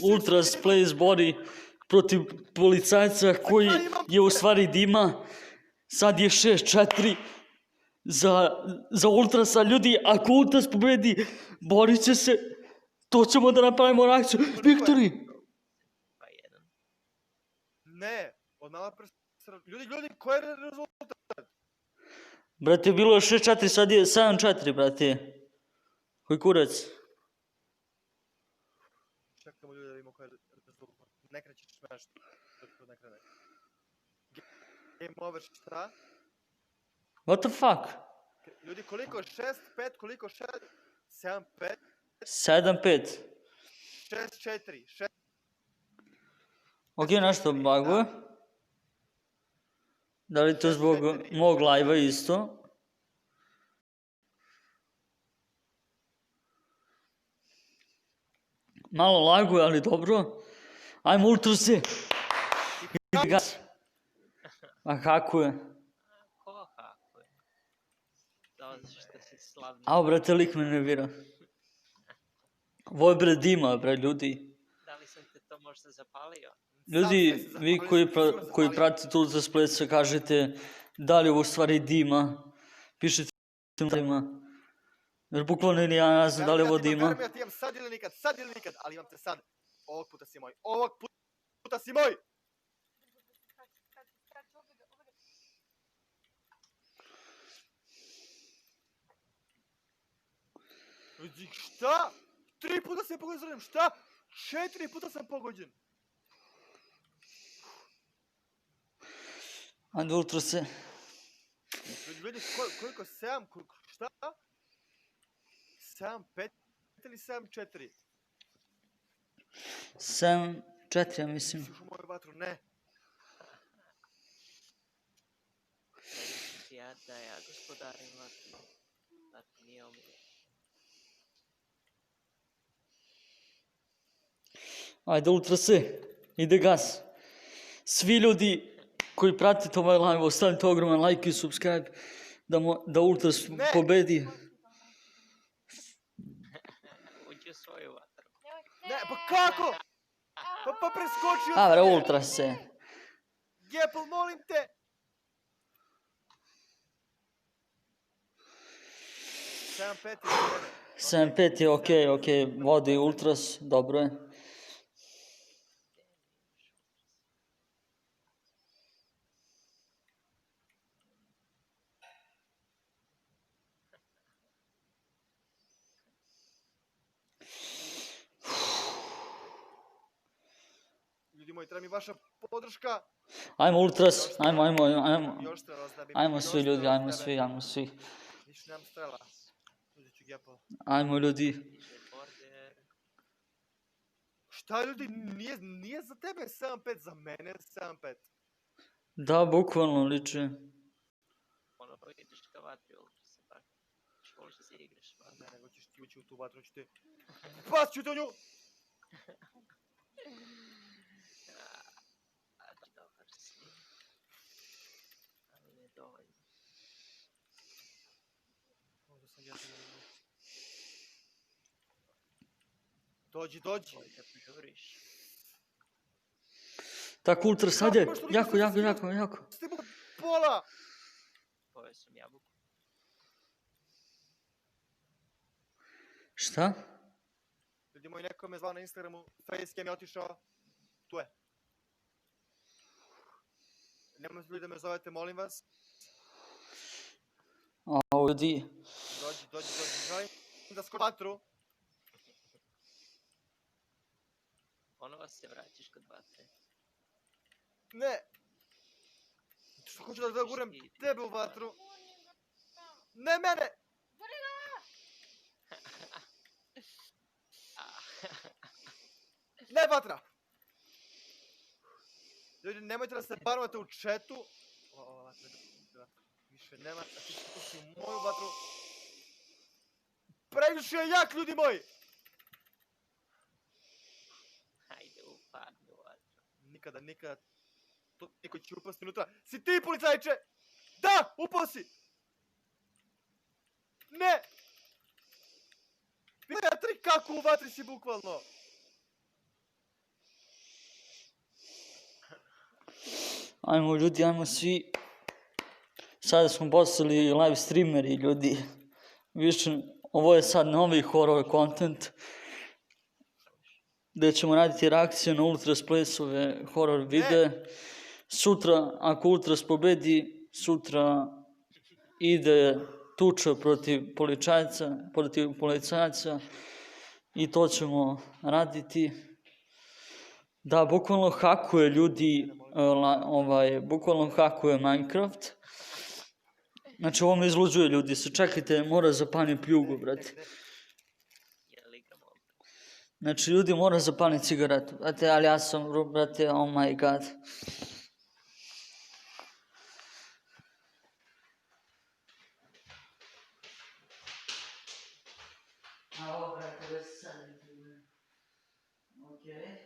Ultras Plays bori protiv policajca koji je u stvari Dima. Sad je 6-4 za Ultrasa. Ljudi, ako Ultras pobedi, borit će se. To ćemo da napravimo reakciju. Viktori! Ne, od nama ljudi, koji je rezultat? Brate, bilo je 6-4, sad je 7-4, brate. Koji kurac? Čekamo ljudi da vidimo koji je rezultat. Ne krećeš nešto. Ne krene. Game over šta? What the fuck? Ljudi, koliko? 6-5, koliko? 7-5? 7-5. 6-4. Ok, nešto baguje. Da li to zbog mog live-a isto? Malo laguje, ali dobro. Ajmo Ultrase. Idi gas. A hakuje. Ko hakuje? Zato što si slavni. Ao, brate, lik me nervira. Ovo je bre Dima, bre, ljudi. Da li sam te to možda zapalio? Ljudi, vi koji pratite Ultras Plays kažete da li je u stvari Dima. Pišite Dima. Jer bukvalno ja ne znam da li je ovo Dima. Ja ti imam sad ili nikad, ali imam te sad. Ovog puta si moj. Ljudi, šta? 3 puta sam pogođen, šta? 4 puta sam pogođen. Ajde Ultrase. Ljudi, koliko? 7, šta? 7-5 ili 7-4? 7-4, ja mislim. Ušiš u moju vatru, ne. Ja gospodarim vatru. Vatru nije omilio. Ajde Ultrase, ide gas. Svi ljudi koji pratite ovaj live, ostavite ogroman like i subscribe da Ultras pobedi. Uđi u svoju vatru. Ne, pa kako? Pa preskočio A, bre, Ultrase. Gepel, molim te. 7-5 7-5 je okej, vodi Ultras, dobro je. Ljudi moji, treba mi vaša podrška. Ajmo Ultras, ajmo. Još strela ostavim. Ajmo svi ljudi, ajmo svi. Više nemam strela. Uzet ću Gepel. Ajmo ljudi. Šta ljudi, nije za tebe 7-5, za mene 7-5. Da, bukvalno liči. Ono, ideš ka vatri, Ultras, tako. Voliš da se igraš. Ne, nego ćeš ti ući u tu vatru, ću ti... Pas ću te u nju! Dobar si. Ali ne dovoljno. Možda sam ja Dođi. Kad žuriš. Tako Ultras, sad je, jako. Stimu pola! Pojeo sam jabuku. Šta? Ljudi moji, neko me zvao na Instagramu, facecam je otišao. Tu je. Nemojte ljudi da me zovete, molim vas. Ao, ljudi. Dođi, želim da skočim vatru. Ponovo se vraćaš kod vatre. Ne! Što hoću da gurem tebe u vatru? Ne mene! Ne vatra! Ljudi, nemojte da se barvate u chatu. Ova vatra više nema, a ti si u moju vatru. Previše je jak, ljudi moji! Hajde, upadni u vatru. Nikada. Niko će upasti unutra. Si ti, policajče! Da! Upao si! Ne! Vatri, kako u vatri si bukvalno? Ajmo ljudi, ajmo svi. Sada smo postali live streameri ljudi. Više, ovo je sad novi horror content. Gdje ćemo raditi reakcije na Ultras Plesove horror videe. Sutra, ako Ultras pobedi, sutra ide tuča protiv policajaca i to ćemo raditi. Da, bukvalno hakuje ljudi, bukvalno hakuje Minecraft. Znači ovo me izluđuje ljudi, čekajte, mora zapani pljugu, brate. Jel igramo ovdje? Znači ljudi mora zapani cigaretu, brate, ali ja sam, brate, oh my god. A ovo, brate, već sad okej.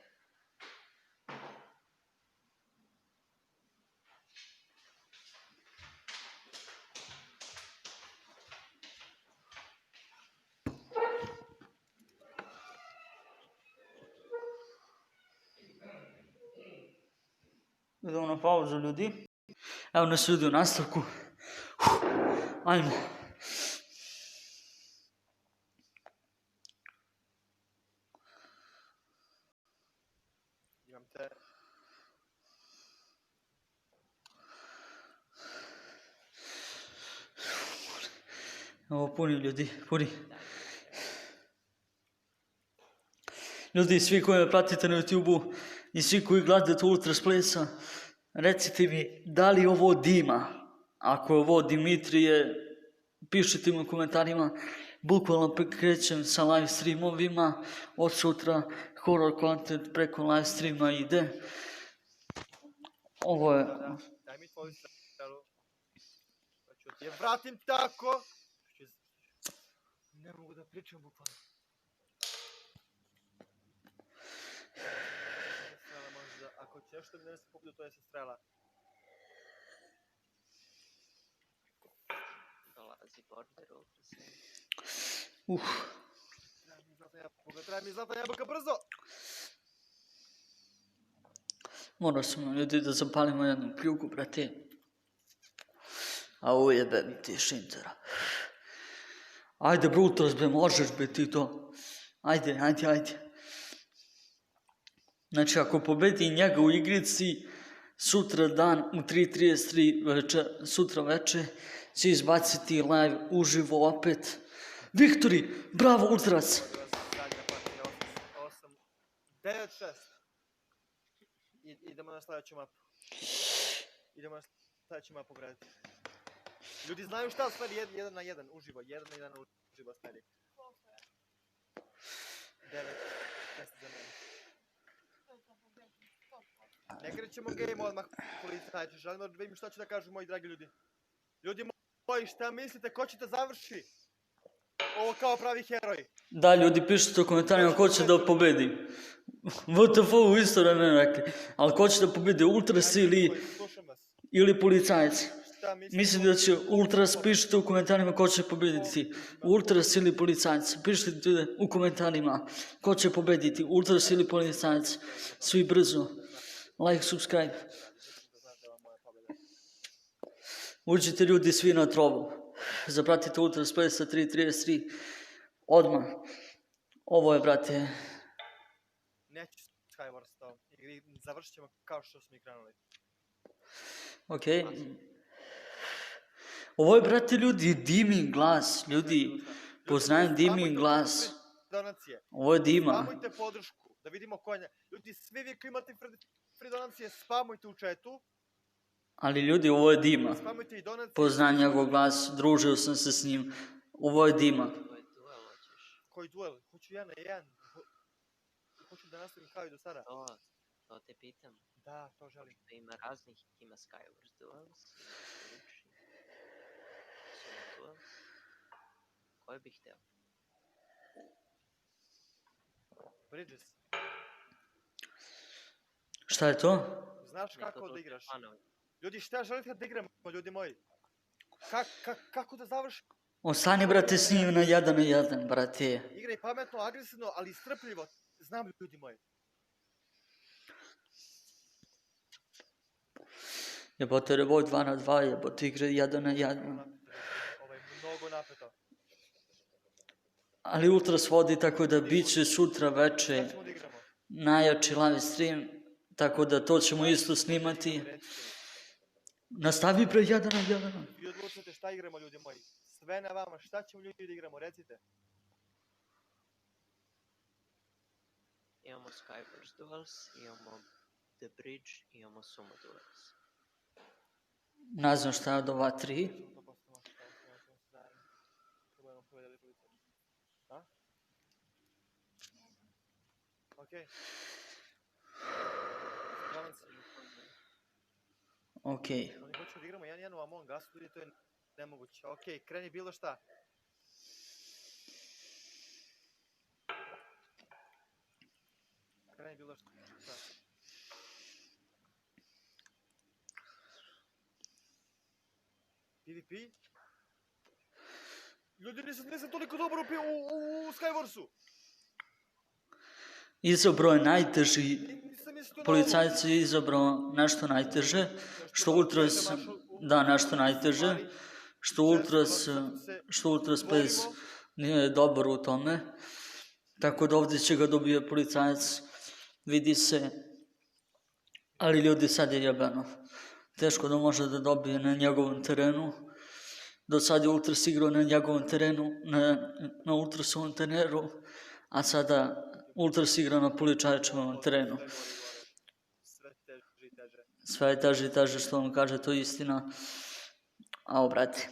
Idemo na pauzu ljudi. Evo nas ljudi u nastavku. Ajmo. Imam te. Evo puni ljudi, puni. Ljudi, svi koji me pratite na YouTube-u i svi koji gledate Ultras Plesa, recite mi da li ovo Dima. Ako je ovo Dimitrije, pišite mi u komentarima. Bukvalno krećem sa live streamovima. Od sutra horror content preko live streama ide. Ovo je... Daj mi tvoju strelu. Pa ću ti je vratim tako. Ne mogu da pričam bukvalno. Strela možda, ako će nešto mi ne se pobudu, to je se strela. Dolazi border Ultrasa. Treba mi zlata jabuka brzo! Morao sam ljudi da zapalimo jednu pljugu, brate. A ujebem ti šintera. Ajde, Ultras, bre, možeš, bre, ti to. Ajde. Znači, ako pobedi njega u igrici, sutra dan u 3:33 sutra veče, će izbaciti live uživo opet. Viktori, bravo Ultras! Zadnja partija, 9-6. Idemo na sljedeću mapu graditi. Ljudi znaju šta stvari 1 na 1 uživo, 1 na 1 uživo stvari. 9-6 za mene. Ne krećemo game odmah policajci, želimo da vidim šta će da kažu moji dragi ljudi. Ljudi moji, šta mislite, ko će da završi ovo kao pravi heroj? Da, ljudi, pišite u komentarima ko će da pobedi. WTF u isto vremenu rekli. Ali ko će da pobedi, Ultras ili policajac? Mislite da će Ultras, pišite u komentarima ko će pobediti. Ultras ili policajac? Pišite u komentarima ko će pobediti, Ultras ili policajac. Svi brzo. Like, subscribe. Uđite ljudi svi na trovu. Zapratite Ultras Plesa 3:33. Odmah. Ovo je, brate... Neću Skywars to. Završit ćemo kao što smo i krenuli. Okej. Ovo je, brate, ljudi, Dimin glas. Ljudi, poznajem Dimin glas. Donacije. Ovo je Dima. Spamujte podršku, da vidimo ko je. Ljudi, svi vi koji imate free donacije, spamujte u chatu. Ali ljudi, ovo je Dima. Spamujte i donacije. Poznajem njegov glas, družio sam se s njim. Ovo je Dima. Koji duel hoćeš? Koji duel? Hoću 1 na 1. Hoću da nastavim kao i do sada. To te pitam. Da, to želim. Ima raznih, ima Skywars Duels, ima Duels. Koji bih htio? Bridges. Šta je to? Znaš kako da igraš? Ljudi, šta želite da igramo, ljudi moji? Kako da završim? Ostani, brate, s njim na 1-1, brate. Igraj pametno, agresivno, ali strpljivo. Znam, ljudi moji. Jebote, Revolt 2 na 2, jebote igre 1 na 1. Ovo je mnogo napeto. Ali Ultras vodi tako da bit će sutra veče Šta ćemo da igramo? najjači live stream, tako da to ćemo isto snimati. Nastavi bre 1 na 1. Vi odlučite šta igramo, ljudi moji. Sve na vama, šta ćemo ljudi da igramo, recite. Imamo Skywars Duels, imamo The Bridge, imamo Sumo Duels. Ne znam šta je od ova 3. To postavamo šta se zajedno. Probajmo povedali policija. A? Okej. Spravan si. Okej. Oni hoću da igramo 1-1 u Among Us, ljudi, to je nemoguće. Okej, kreni bilo šta. Kreni bilo šta. PvP? Ljudi, nisam toliko dobar u Skywarsu. Izabrao je najteži, Nisam mislio na ovo. policajac je izabrao nešto najteže, što Ultras, da, nešto najteže, što Ultras bez nije dobar u tome, tako da ovdje će ga dobije policajac, vidi se, ali ljudi sad je jebeno, teško da može da dobije na njegovom terenu, do sad je Ultras igrao na njegovom terenu, na Ultrasovom terenu, a sada Ultras igra na policajačevom terenu. Sve teže i teže. Sve je teže i teže što on kaže, to je istina. A brate,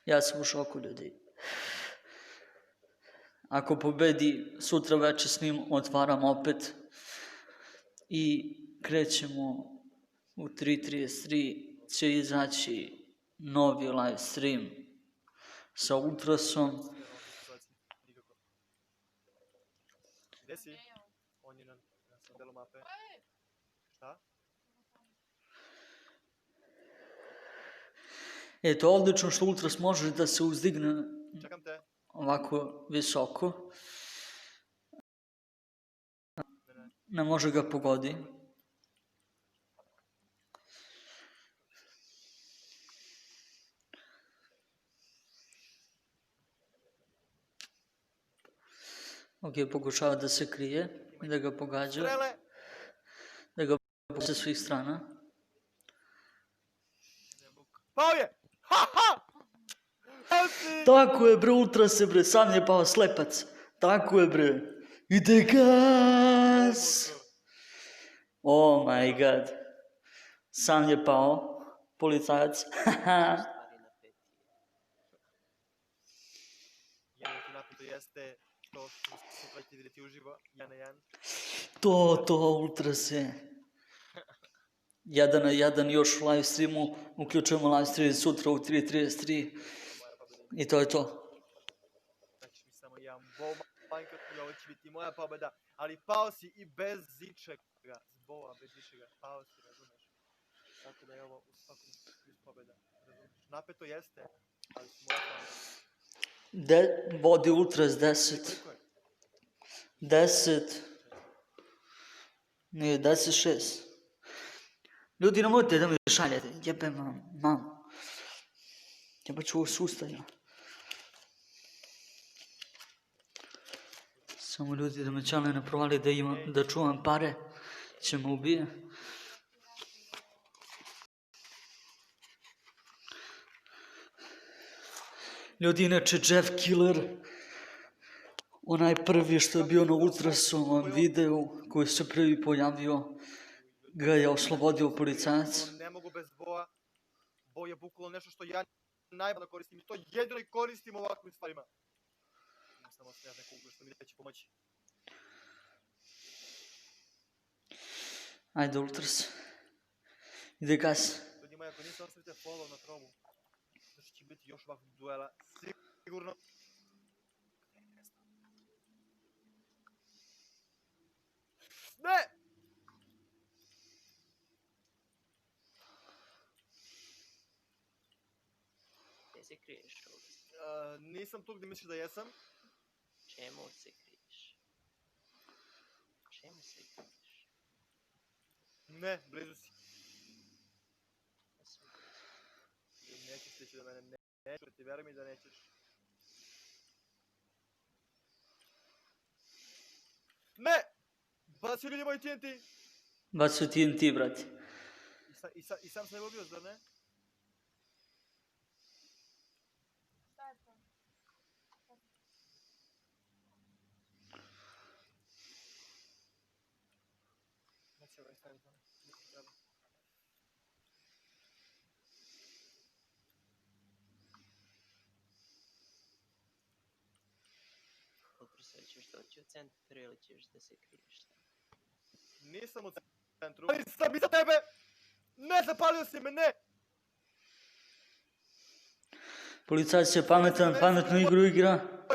ja sam u šoku, ljudi. Ako pobedi, sutra večer s njim otvaram opet i krećemo u 3:33 će izaći novi live stream sa Ultrasom. Nikako. Gde si? On je na delu mape. Šta? To je odlično što Ultras može da se uzdigne Čekam te. ovako visoko. Ne može ga pogodi. Ok, pokušava da se krije i da ga pogađa. Strele! Da ga pogađa sa svih strana. Pao je! Ha ha! Pao si! Tako je bre, Ultrase bre, sam je pao slepac. Tako je bre. Ide gas! Oh my god. Sam je pao, policajac. Stvari na peti. Jedno ti napeto jeste to što sutra će vidjeti uživo, 1-1. To, Ultrase. 1 na 1 još u live streamu. Uključujemo live stream sutra u 3:33. I to je to. Znači mi samo jedan bol Minecraft i ovo će biti moja pobjeda. Ali pao si i bez ičega. Zbola, bez ičega. Pao si, razumeš? Tako da je ovo u svakom slučaju pobjeda. Razumeš? Napeto jeste, ali si moja pobjeda. Vodi Ultras 10. Koliko je? 10. Nije, 10-6. Ljudi, nemojte da mi šaljete. Jebem vam, mamu. Jebaću ovo sustavljeno. Samo ljudi da me čale ne provali da čuvam pare. Će me ubije. Ljudi, inače Jeff Killer, onaj prvi što je bio na Ultrasovom videu, koji se prvi pojavio, ga je oslobodio policajac. Ne mogu bez boja. Boj je bukvalno nešto što ja najbolje koristim i to jedino i koristim u ovakvim stvarima. Imam samo snježne kugle što mi neće pomoći. Ajde, Ultras. Ide gas. Ljudi moji, ako niste ostavite follow na trovu, znači će biti još ovakvih duela, sigurno. Ne! Gdje se kriješ ovdje? Nisam tu gdje misliš da jesam. Čemu se kriješ? Čemu se kriješ? Ne, blizu si. Nećeš stići do mene, neću ti, veruj mi da nećeš. Ne! Bacio ljudi moj TNT! Bacio TNT, brate. I sam se ubio, zar ne? Šta je to? Neće ovaj staviti ono. Nikom treba. Ultrase, ćeš doći u centru ili ćeš da se kriješ tamo? Nisam u centru. Ali sam iza tebe! Ne, zapalio si me, ne! Policajac je pametan, pametnu igru igra.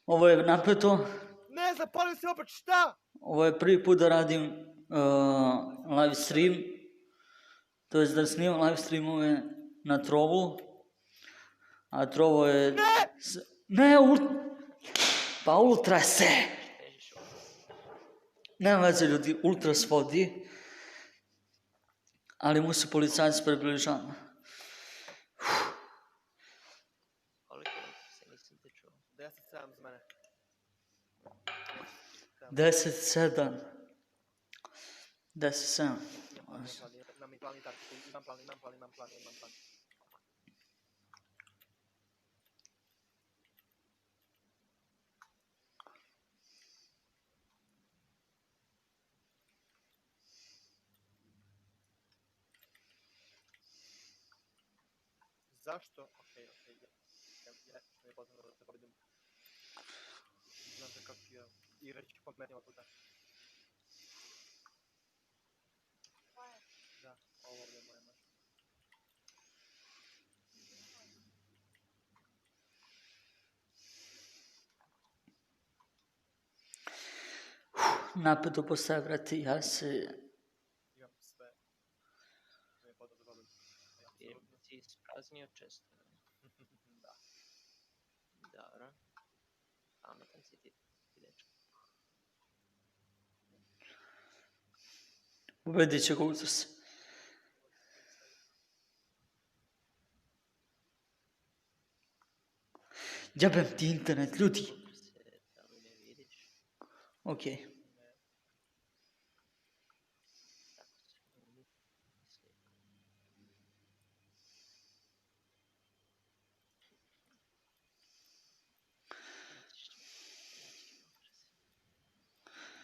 Ovo je napeto. Ne, zapalio si opet, šta? Ovo je prvi put da radim live stream. To je da snimam live streamove na Trovu. A Trovo je... Ne! Ne, pa Ultrase! Težiš ultrase. Nema veze ljudi, Ultras vodi. Ali mu se policajac približava. Koliko ultrase, nisam te čuo. 10-7 za mene. 10-7. 10-7. Imam plan i taktiku, imam plan. Zašto? Okej, ja što mi je potrebno da se pobedim. Znam se kako ću ja igrati po meni ovog puta. Da, ovo ovdje je moja mašina. Napeto postaje, brate, ja se... Imam sve. Mi je potrebno da pobedim. Jer si ispraznio često. Da. Dobro. Pametan si ti, dečko. Ubedit će ga Ultras. Jebem ti internet, ljudi. Ultrase, da li ne vidiš? Okej. Tako se misli.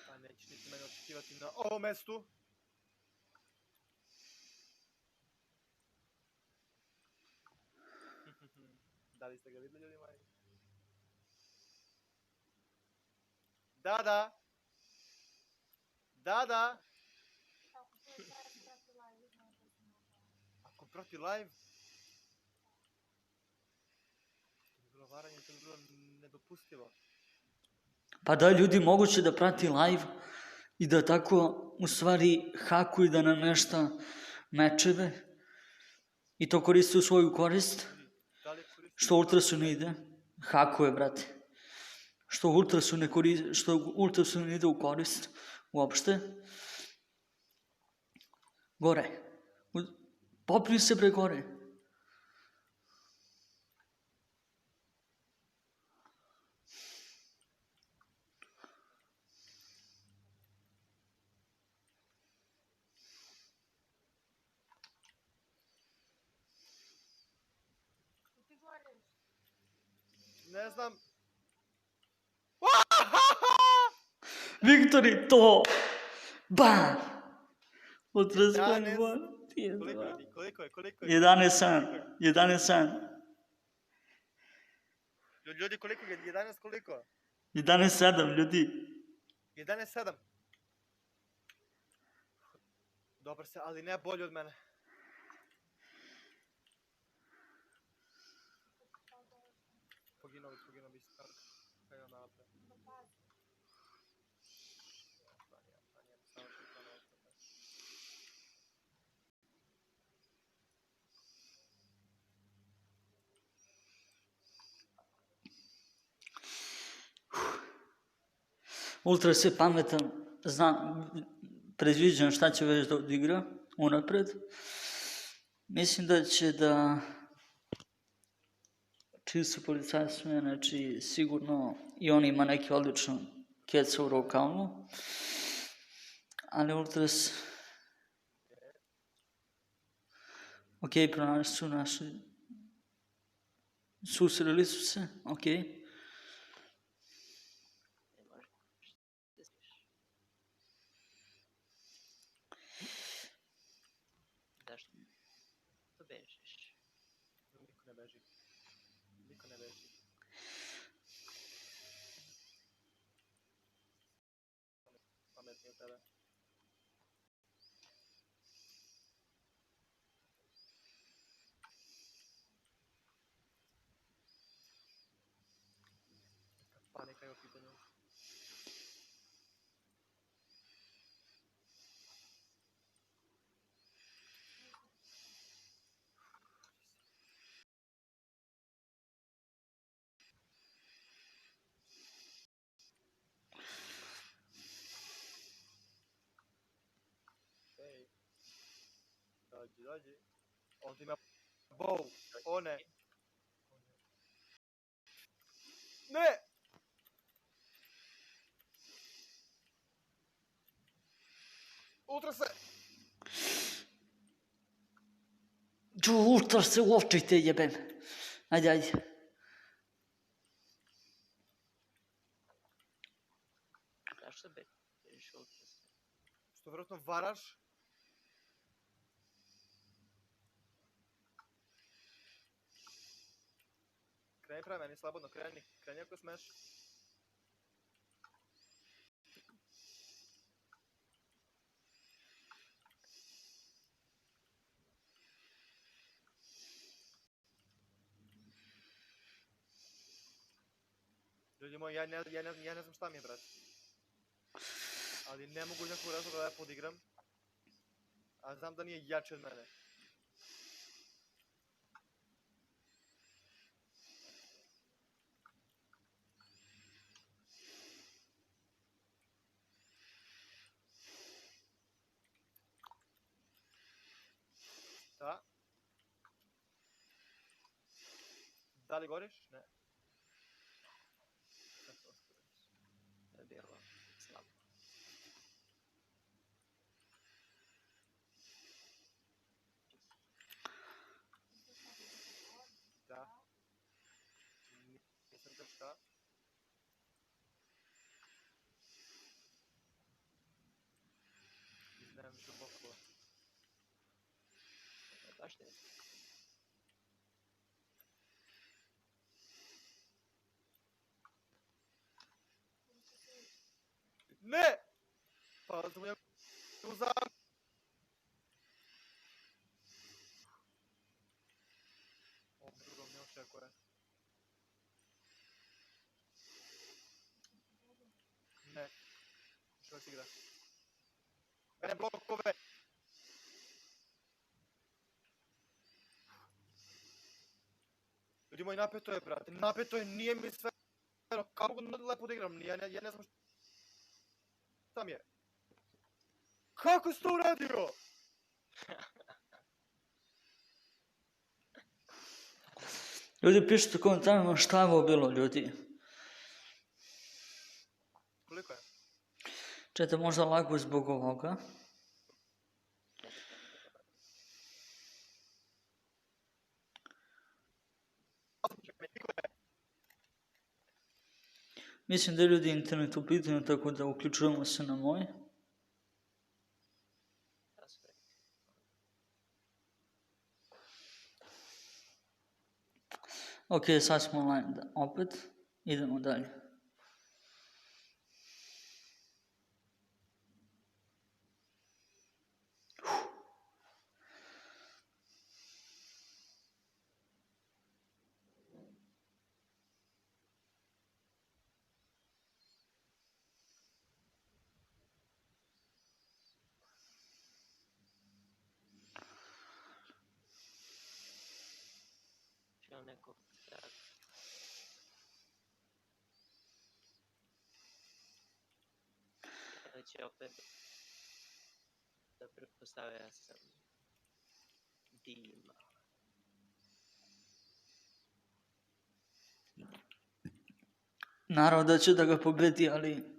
Pa nećeš niti mene očekivati na ovom mestu. Da li ste ga vidjeli, ljudi moji? Da. Ako prati live? To bi bilo varanje, to bi bilo nedopustivo. Pa da ljudi moguće da prati live i da tako u stvari hakuju da namešta mečeve i to koristi u svoju korist. Da li koristi? Što Ultrasu ne ide? Hakuje, brate. Što Ultrasu ne ide u korist uopšte. Gore. Popni se bre gore. Ti goriš. Ne znam. Viktori, to! Bam! Ultras Ja koji ne ne Koliko je? 11-7. Ljudi, koliko je? 11 koliko? 11-7, ljudi. 11-7. Dobar se, ali ne bolje od mene. Poginuo bi stvar. Kaj je napravio? Ultras je pametan, predviđam šta će već da odigra unapred. Mislim da će da čiji su policajci, znači sigurno i on ima neki odličan keca u rukavu, ali Ultras, ok, pronašli su naši, susreli su se, ok. Ne može. Šta smiš? Zašto? To bežiš. Niko ne beži. Niko ne beži. Pametnije od tebe. Panika je u pitanju. Ej. Dođi. Ovdje ima bow. O ne. Ne! Ultrase! Ultras se uopćite jebem. Ajde. Zašto bežiš Ultras? Što vjerojatno varaš? Kreni prema meni, slobodno kreni. Kreni ako smeš. Ljudi moji, ja ne znam šta mi je, brat. Ali ne mogu iz nekog razloga da ja podigram. A znam da nije jači od mene. Da? Da li goriš? Ne. To je bilo slabo. Da. Nisam te šta. Nemam više bokova. Baš ne. Ne! Pa sam ja u zamku. Ovo drugo me očekuje. Ne. Što si igra? Ne blokove! Ljudi moji, napeto je, brate. Napeto je, nije mi sve... Kako mogu lepo da igram? Ja ne znam šta mi je. Kako si to uradio? Ljudi, pišite u komentarima šta je ovo bilo, ljudi. Koliko je? Čete, možda lagu zbog ovoga. Mislim da je ljudi internet u pitanju, tako da uključujemo se na moj. Ok, sad smo online opet. Idemo dalje. Imam nekog da... Da će opet da pretpostavlja ja sam Dima. Naravno da će da ga pobedi, ali...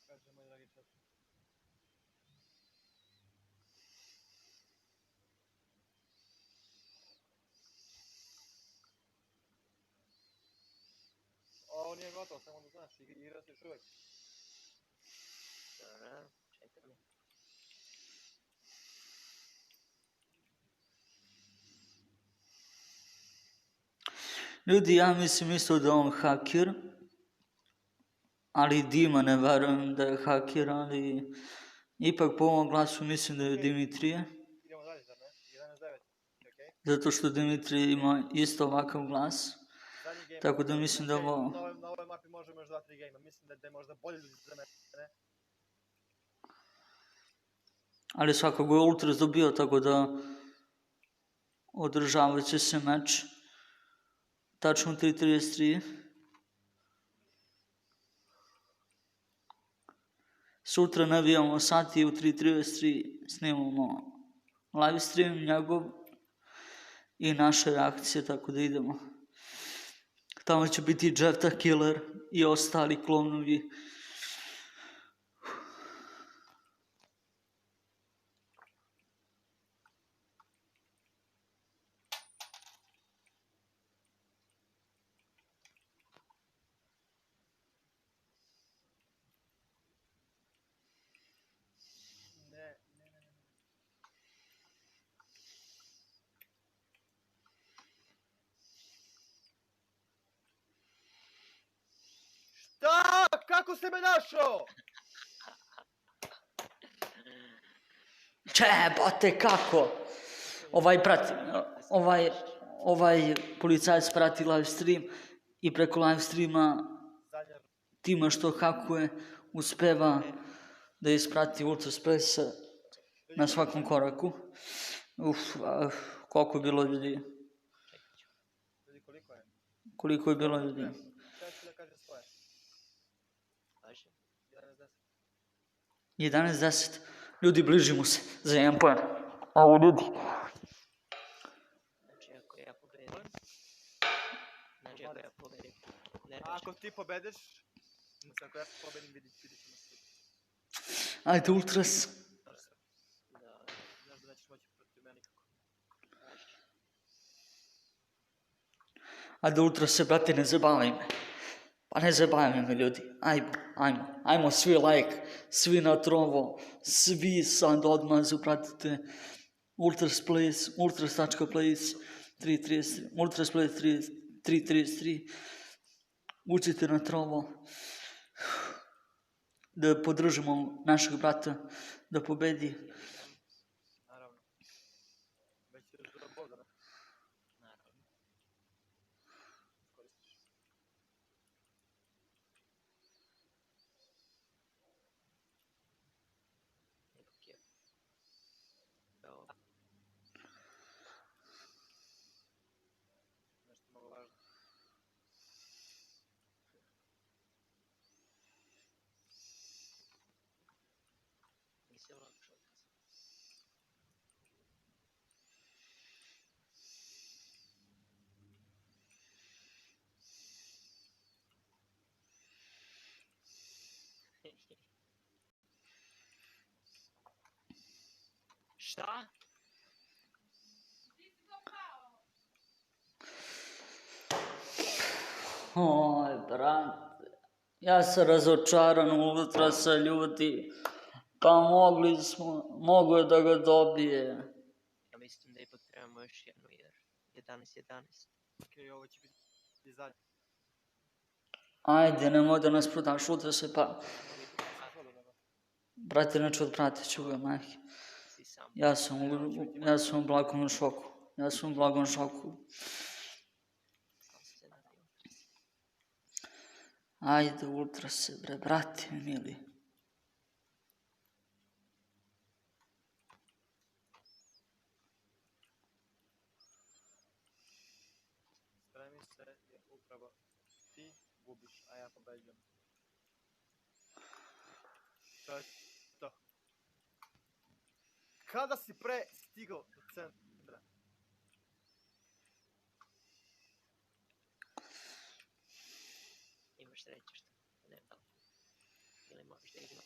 Kaže moj dragi čas. Ovo nije gotovo, samo da znaš, igra se još uvek. Dobro, čekaj. Ljudi, ja mislim isto da on haker, ali Dima ne verujem da je haker, ali ipak po ovom glasu mislim da je Dimitrije, Idemo dalje, zar ne? 11-9, okej? zato što Dimitrije ima isto ovakav glas, Zadnji game. tako da mislim da Okej, ovo... na ovoj mapi možemo još 2-3 gejma. Mislim da je možda bolje za mene. Ali svakako je Ultras dobio, tako da održavat će se meč. Tačno 3:33. Sutra navijamo sati u 3:33, snimamo live stream njegov i naše reakcije, tako da idemo. Tamo će biti Jeff the Killer i ostali klonovi. Ne. Šta? Kako si me našao? Jebote, kako? Ovaj policajac prati live stream i preko live streama Zadnja. tima što hakuje uspeva da isprati Ultraspressa na svakom koraku. Koliko je bilo ljudi? Ljudi, koliko je? Koliko je bilo ljudi? Šta ću da kaže svoje? Važi. 11-10. 11:10. Ljudi, bližimo se za jedan poen. Ovo ljudi. Znači ako ja pobedim. Ne reći. Ako ti pobedeš, znači ako ja pobedim, vidit ćemo se. Ajde, Ultras. Da, Znaš da nećeš moći protiv mene nikako. važi. Ajde, Ultras se, brate, ne zabavaj me. Pa ne zabavaj me, ljudi. Ajmo, svi like, svi na trovo, svi sad odmah zapratite Ultras Plays, ultras.plays 333, Ultras Plays 333. Uđite na trovo da podržimo našeg brata da pobedi. Naravno. Već je da boda, ne? Naravno. Koristiš. Ipak je. Evo. Nešto mnogo važno. Nisi olakšao. Šta? Ti si to pao. Oj, brate, ja sam razočaran u Ultrasa, ljudi. Pa mogo je da ga dobije. Ja mislim da ipak trebamo još jednu jer 11-11. Okej, ovo će biti zadnje. Ajde, nemoj da nas prodaš, Ultrase, pa... Slobodno. Brate, neću odpratit ću ga, majke. Si sam. Ja sam u blagom šoku. Sam se nadeo. Ajde, Ultrase, bre, brate mi mili. minuse je upravo ti gubiš, a ja pobeđujem. To je to. Kada si pre stigao do centra? Imaš sreće što ne da. Ili možda ima.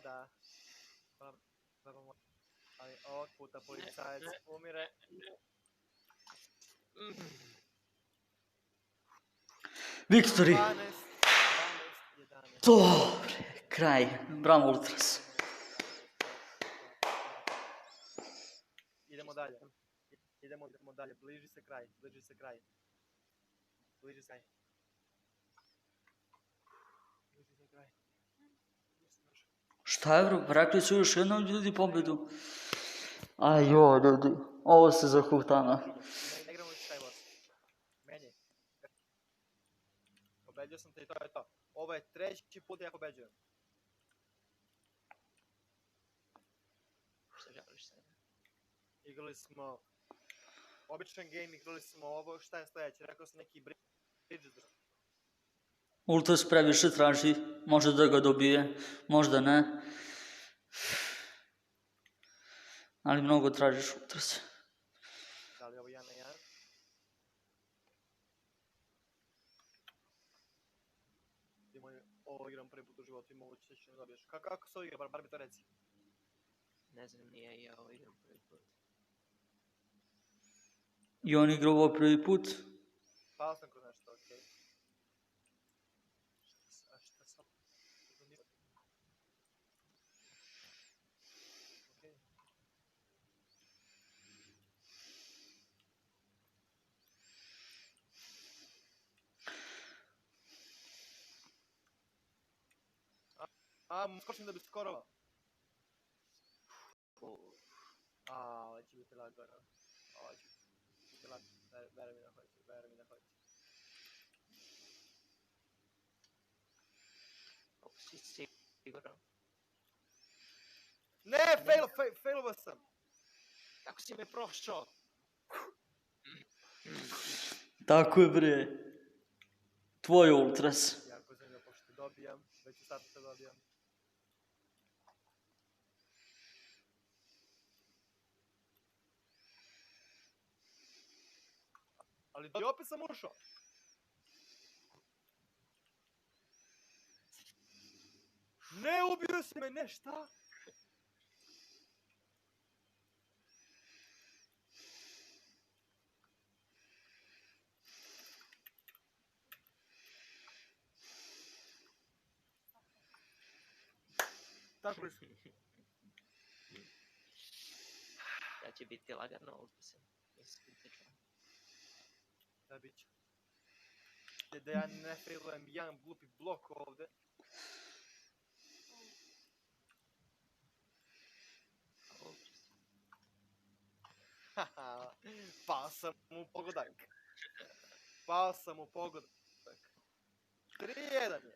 Da. Ali ovog puta policajac umire. Viktori! 12, 11. Dobre, kraj. Bravo, Ultras. Idemo dalje. Idemo dalje. Bliži se kraj. Bliži se kraj. Šta je, bro? Rekli su još jednom ljudi pobjedu. Ajo, ljudi. Ovo se zahutana. Ne igramo više taj boss. Meni. Pobeđio sam te i to je to. Ovo je treći put ja pobeđujem. Što želiš sada? Igrali smo običan game, igrali smo ovo, šta je sljedeće? Rekao sam neki bridge. Ultras previše traži. Može da ga dobije, možda ne. Ali mnogo tražiš, Ultras. Da li ovo 1 na 1? Ovo igram prvi put u životu i moguće će ne dobiješ. Kako se ovo igra, bar mi to reci. Ne znam, nije ja ovo igram prvi put. I on igra ovo prvi put. Pao sam kroz nešto, okej. A šta sam? Okej. Skočim da bi skorova. Ovo će biti lagano. Ovo će biti lagano. Vere mi da hoće. Ovo si siguran. Ne, failovao sam. Kako si me prošao? Tako je, bre. Tvoj Ultras. Jako zanimljivo, pošto dobijam. Već u startu te dobijam. Ali ti opet sam ušao. Ne, ubio si me, ne, šta? Tako je. Da će biti lagano, ali sam. Da bit će. Da ja ne failujem jedan glupi blok ovdje. Haha, pao sam u pogodak. 3-1 je.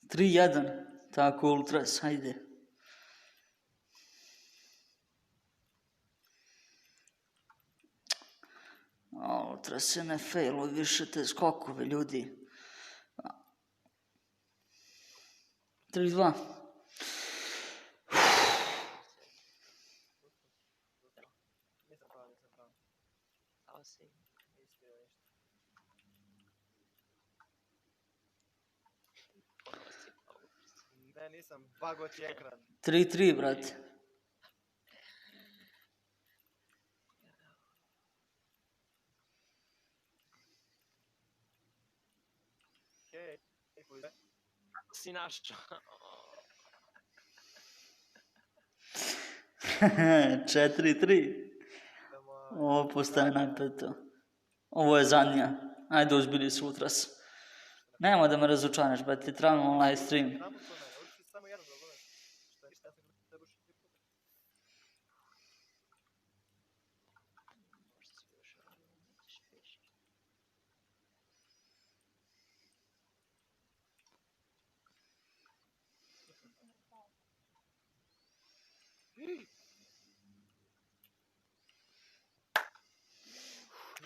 3-1. Tako, Ultras, hajde. Ultras se ne failuj više te skokove, ljudi. 3-2. Nisam pravo. Stao si. Nisi bio ništa. Ponovo si pao. Ne, nisam. Bago ti ekran. 3-3, brate. Okej. Kako si našao? 4-3. Ovo postaje najpeto. Ovo je zadnja. Ajde, uzbili su Ultras. Nemoj da me razočaraš, brate, trebamo live stream. Samo to ne, uči samo jedan, razumeš? Šta ništa, ja sam trebaš i 3 puta. Možda si došao, ali nećeš više.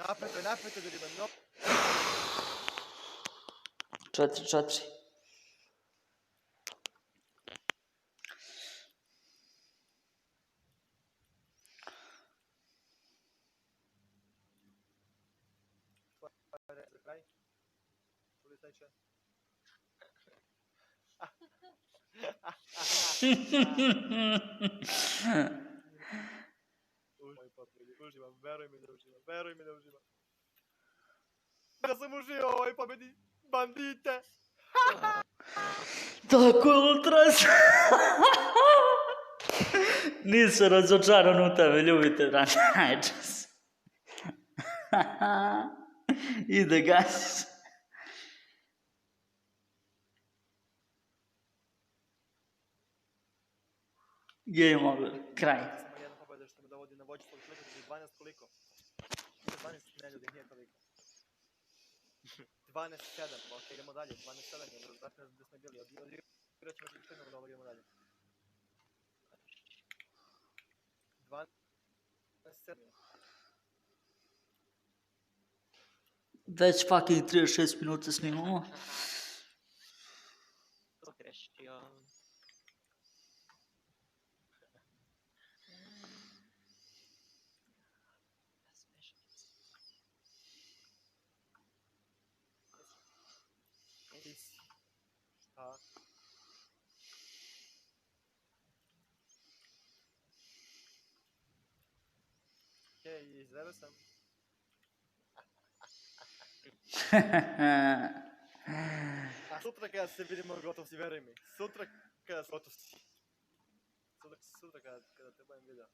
Napeto ljudima, mnogo. 4-4. Za kraj. Policajče. Uživam, veruj mi da uživam. Da sam uživao ovoj pobedi, bandite! Tako je, Ultras! Nisam razočaran u tebe, ljubite, brate, najče se. Ide gasiš. Game over, kraj. Samo jedna pobeda što me dovodi na vođstvo koliko ti je 12 koliko? 12 ne ljudi, nije toliko. 12-7, ok, idemo dalje, 12-7 je, znači da smo bili, odigrat ćemo još jednog dobro, idemo dalje. 12-7. Već fucking 36 minuta snimamo. Pogrešio. Šta? Okej, izveo sam. A sutra kada se vidimo gotov si, veruj mi. Sutra kada se gotov si. Sutra kada te budem video.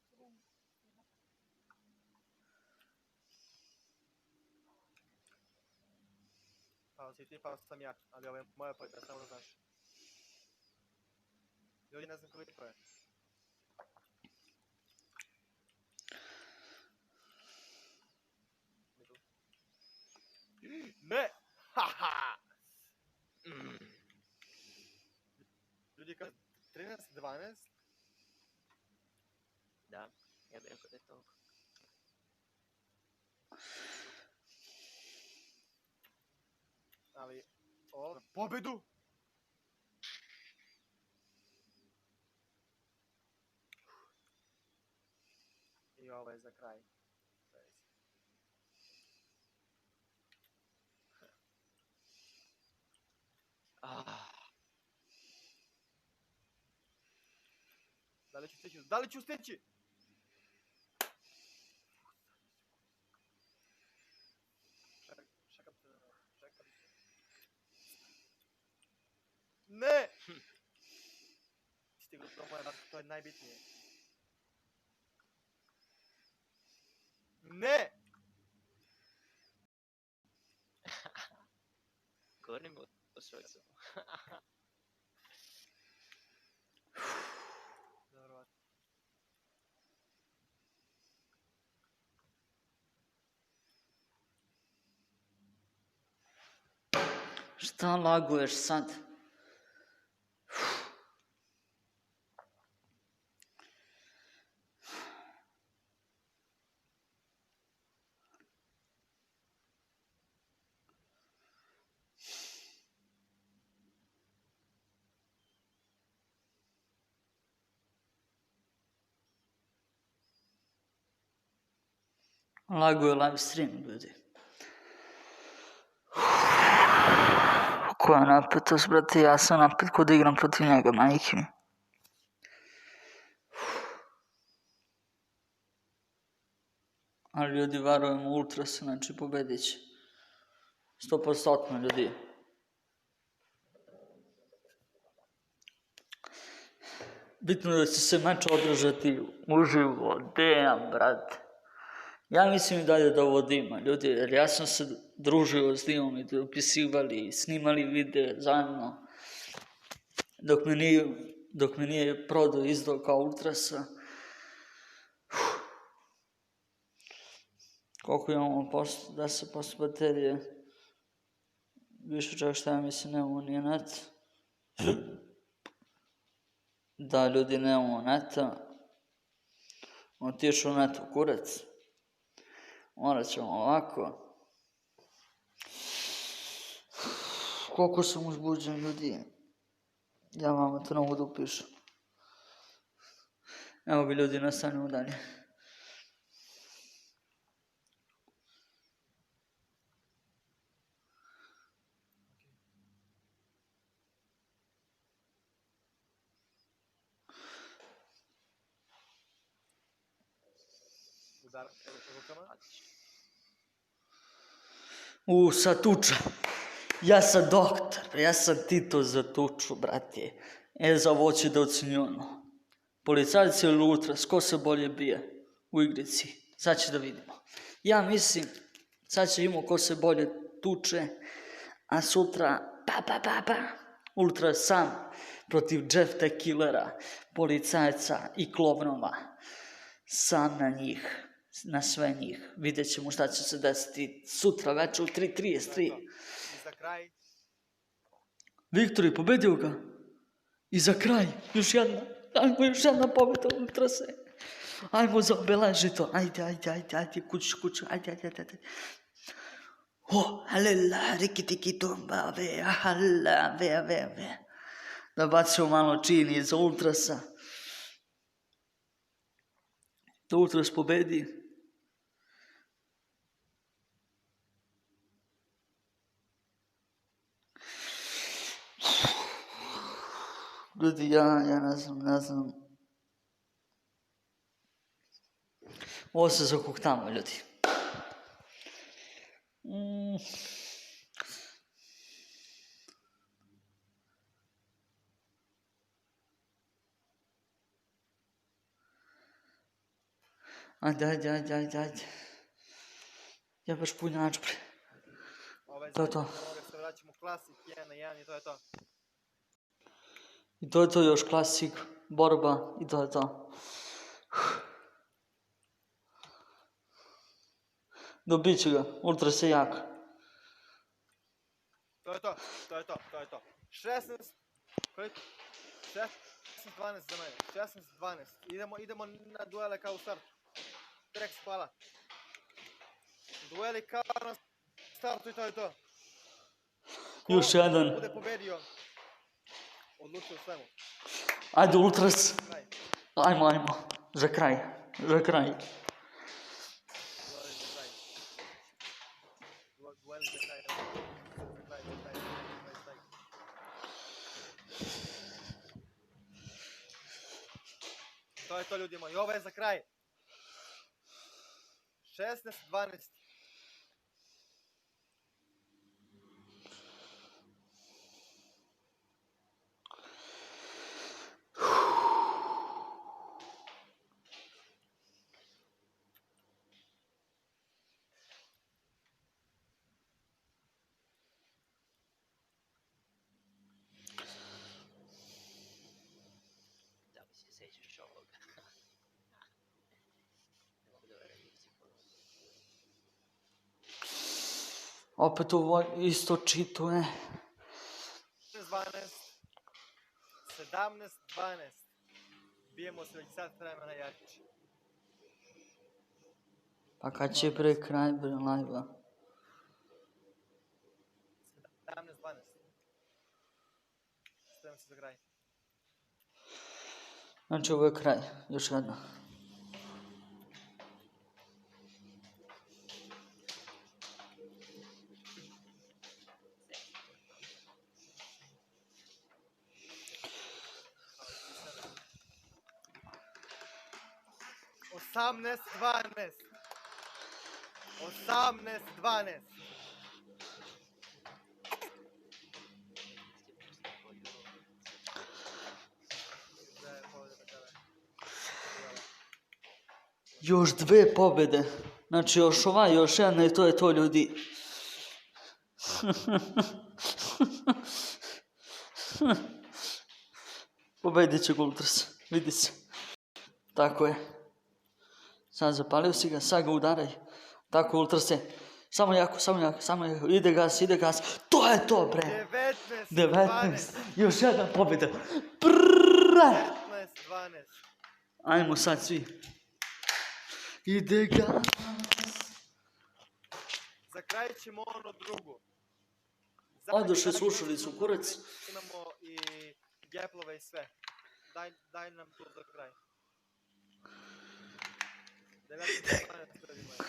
Pao si ti, pao sam ja, ali ovo je moja pobjeda, samo da znaš. Ljudi ne znam koliko je. Ne! Haha! Ljudi kao 13-12? Da, ja bih rekao da je toliko. Ali, ovo... Pobedu! I ovo je za kraj. Da li ću stići? Da li ću stići? Čekam te. Ne! Stiglo do moje vrata, to je najbitnije. Ne! Govorim o svojcu. Dobro. Šta laguješ sad? Laguje live stream, ljudi. Koja napetost, brate, ja sam napet kod igram protiv njega, majke mi. Ali ljudi, varujemo Ultrasa, znači pobedit će. 100% ljudi. Bitno je da će se meč održati uživo, damn, brate. Ja mislim i dalje da ovo Dima, ljudi, jer ja sam se družio s Dimom i upisivali i snimali videe zajedno dok me nije prodao izdao kao Ultrasa. Koliko imamo posto, 10% baterije, više čak šta ja mislim nemamo nije net. Da, ljudi, nemamo neta, otišu net u kurac. Morat ćemo ovako. Koliko sam uzbuđen, ljudi. Ja vam to ne mogu da upišem. Evo ga, ljudi, nastavljamo dalje. Udar rukama. Sad tuča. Ja sam doktor, ja sam Tito za tuču, brate. Za ovo će da ocenjujemo. Policajci ili ultras, ko se bolje bije u igrici? Sad će da vidimo. Ja mislim, sad će vidimo ko se bolje tuče, a sutra, ultras sam protiv Jeff the Killera, policajca i klovnova. Sam na njih, na sve njih. Vidjet ćemo šta će se desiti sutra večer u 3:33. I za kraj, Viktor je pobedio ga. I za kraj, još jedna pobjeda ultrase. Ajmo zaobeleži to. Ajde, kuću, ajde. Halela, riki tomba, ve. Da bacimo malo čini za ultrasa. Da ultras pobedi. Ljudi, ja ne znam. Ovo se zakuktamo, ljudi. Ajde. Ja baš punjač, bre. To je to. Ovoga se vraćamo u klasik 1-1 i to je to. I to je to još klasik, borba i to je to. Dobit će ga, ultras je jak. To je to. 16, koliko? 16-12 za mene. 16-12. Idemo na duele kao u startu. Trex, hvala. Dueli kao na startu i to je to. Još jedan. Bude pobedio. Odlučio svemu. Ajde, ultras. Kraj. Ajmo. Za kraj. Dueli za kraj. To je to, ljudi moji. Ovo je za kraj. 16-12. Da li se sećaš ovoga? Ne mogu da verujem da si ponovno. Opet ovo isto čituje. 17-12. Bijemo se već sad vremena jači. Pa kad će pre kraj live-a? 17-12. Stavimo se za kraj. Znači ovo je kraj, još jedna. Osamnaest 12. Još 2 pobjede. Znači još jedna i to je to, ljudi. Pobedit će Ultras. Vidi se. Tako je. Sad zapalio si ga, sad ga udaraj. Tako, Ultrase. Samo jako. Ide gas. To je to, bre. 19. Još jedna pobjeda. 19-12. Ajmo sad svi. Ide gas. Za kraj ćemo ono drugo. Odoše slušalicu u kurac. Imamo i geplove i sve. Daj nam to za kraj. 19.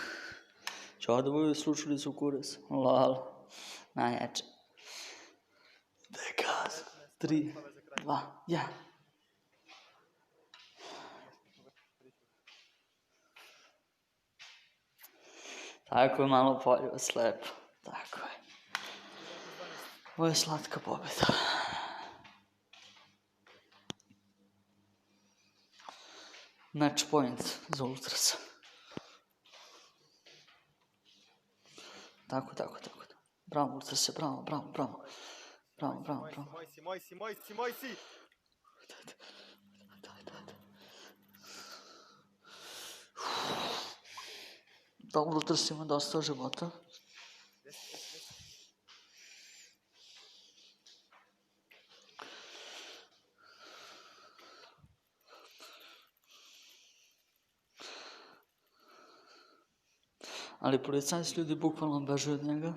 Ćao da budu slušalicu u kurac. Lala. Najjače. Dekaz. 3, 2, 1. Tako je malo polje slepo. Tako je. Ovo je slatka pobjeda. Match point za Ultrasa. Tako. Bravo Ultrase, bravo. Moj si. Da Ultras ima dosta života. Ali policajci ljudi bukvalno beže od njega.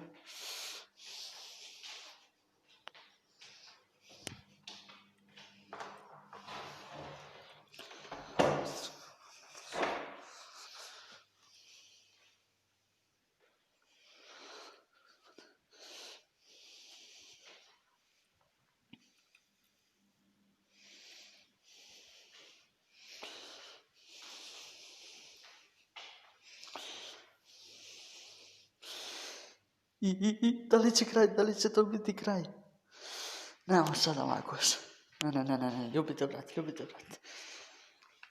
I da li će kraj, da li će to biti kraj? Nemo sada laguješ. Ne, ljubite brat.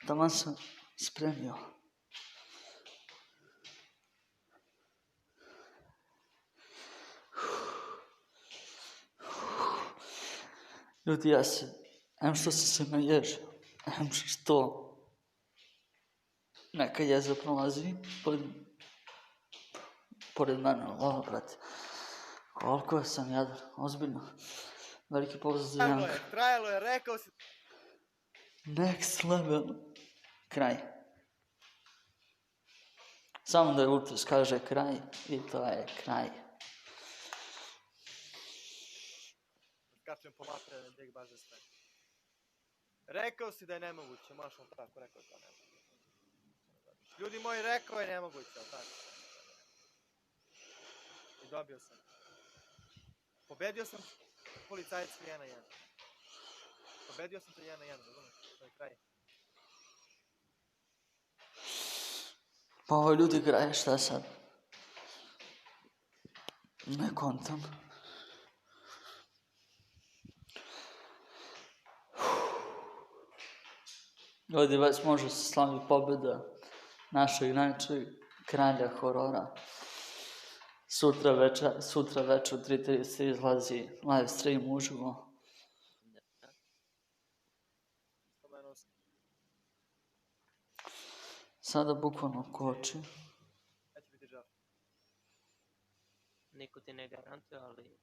Taman sam spremio. Ljudi, ja se, em što sam se naježio, em što neka jeza prolazi pored mene, ovo, brate. Koliko sam jadan, ozbiljno. Veliki pozdrav za Janka. Trajalo je, rekao si. Next level. Kraj. Samo da je Ultras kaže kraj i to je kraj. Skačem po materijalne djeg baš za sve. Rekao si da je nemoguće, možeš on tako, rekao da je nemoguće. Ljudi moji, rekao je nemoguće, ali tako. I dobio sam. Pobedio sam policajci 1-1. Pobedio sam te 1-1, razumiješ? To je kraj. Pa ovo ljudi graje, šta sad? Ne kontam. Ovdje već može se slavi pobjeda našeg najčeg kralja horora. Sutra večer u 3:30 izlazi live stream uživo. Sada bukvalno koči. Ja će biti žal. Niko ti ne garantuje, ali...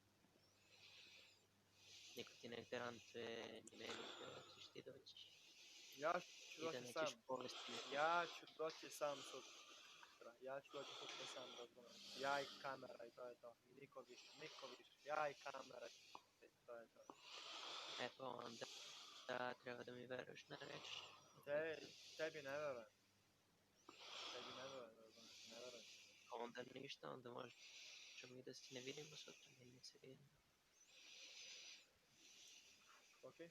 Niko ti ne garantuje ni meni da ćeš ti doći. Ja ću I da doći nećeš sam. povesti. Ja ću doći sam sutra. Ja ću doći sutra sam, razumiješ. Ja i kamera i to je to. I niko više. Ja i kamera i to je to. E pa onda da treba da mi veruješ na reč. Tebi ne verujem. Razumiješ, ne verujem. Onda ništa, onda možemo i da se ne vidimo sutra, ne se vidimo. Okej.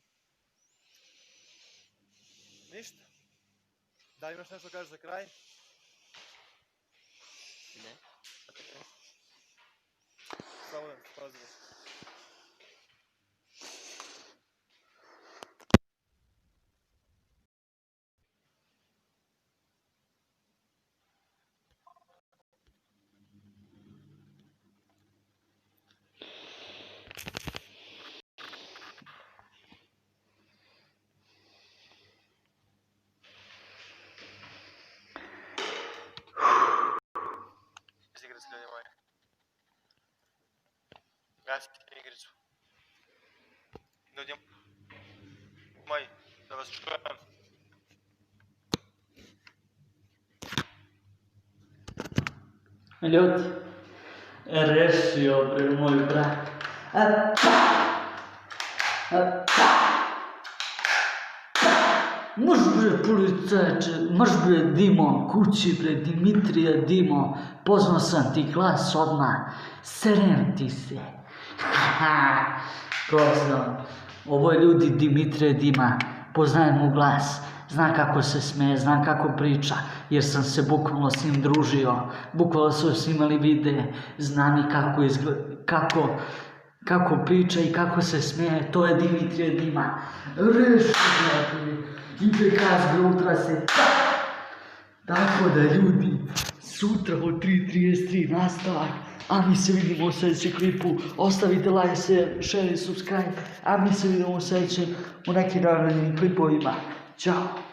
Ništa. Da li imaš nešto kažeš za kraj? Ne? Pa tako? Slobodan, pozdrav. Igricu, ljudi moji. Gasite igricu. Ljudi moji, da vas čujem. Ljudi, Rešio, bre, moj brat. Mož bre, policajče, mož bre, Dimo, kući bre, Dimitrije, Dimo, poznao sam ti glas odmah, serem ti se. Poznao. Ovo je ljudi Dimitrije, Dima, poznajem mu glas, znam kako se smeje, znam kako priča, jer sam se bukvalno s njim družio, bukvalno su snimali videe, znam i kako izgleda, kako priča i kako se smeje, to je Dimitrije, Dima. Reši, brate, ide gaz, bre, ultra se. Tako da ljudi, sutra od 3:33 nastavak, a mi se vidimo u sljedećem klipu, ostavite like, share i subscribe, a mi se vidimo u sljedećem u nekim narednim klipovima. Ćao!